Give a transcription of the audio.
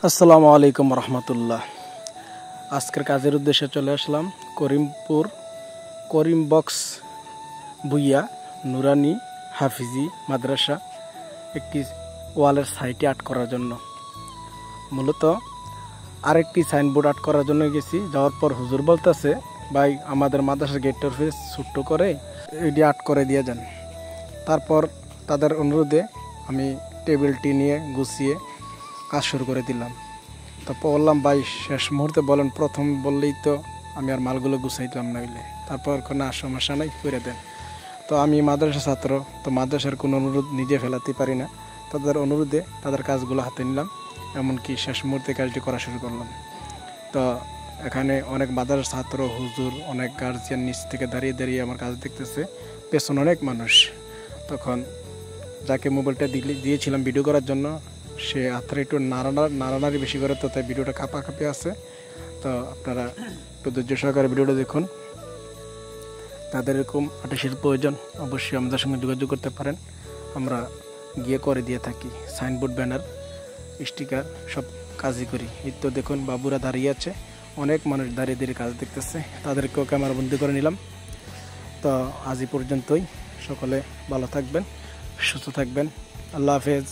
আসসালামু আলাইকুম রহমতুল্লাহ। আজকের কাজের উদ্দেশ্যে চলে আসলাম করিমপুর করিম বক্স ভুইয়া নুরানি হাফিজি মাদ্রাসা একটি ওয়ালের সাইটে আর্ট করার জন্য। মূলত আরেকটি সাইনবোর্ড আর্ট করার জন্য গেছি। যাওয়ার পর হুজুর বলতেছে, ভাই আমাদের মাদ্রাসার গেটের ফেস ছোট্ট করে এটি আর্ট করে দিয়ে যান। তারপর তাদের অনুরোধে আমি টেবিলটি নিয়ে গুছিয়ে কাজ শুরু করে দিলাম। তো বললাম, ভাই শেষ মুহূর্তে বলেন, প্রথম বললেই তো আমি আর মালগুলো গুছাইতাম নইলে। তারপর কোনো সমস্যা নাই, করে দেন। তো আমি মাদ্রাসা ছাত্র, তো মাদ্রাসার কোনো অনুরোধ নিজে ফেলাতে পারি না। তাদের অনুরোধে তাদের কাজগুলো হাতে নিলাম, এমনকি শেষ মুহূর্তে কাজটি করা শুরু করলাম। তো এখানে অনেক মাদ্রাসার ছাত্র, হুজুর, অনেক গার্জিয়ান নিচ থেকে দাঁড়িয়ে দাঁড়িয়ে আমার কাজ দেখতেছে, পেছনে অনেক মানুষ। তখন যাকে মোবাইলটা দিয়েছিলাম ভিডিও করার জন্য, সে হাতটা একটু নাড়ানাড়ি বেশি করে, তো তাই ভিডিওটা কাঁপি আছে। তো আপনারা একটু ধৈর্য সহকারে ভিডিওটা দেখুন। তাদের এরকম আর্টিস্টের প্রয়োজন, অবশ্যই আমাদের সঙ্গে যোগাযোগ করতে পারেন। আমরা গিয়ে করে দিয়ে থাকি। সাইনবোর্ড, ব্যানার, স্টিকার সব কাজই করি। এই তো দেখুন বাবুরা দাঁড়িয়ে আছে, অনেক মানুষ দাঁড়িয়ে দাঁড়িয়ে কাজ দেখতেছে, তাদেরকেও ক্যামেরা বন্দি করে নিলাম। তো আজ এই পর্যন্তই। সকলে ভালো থাকবেন, সুস্থ থাকবেন। আল্লাহ হাফেজ।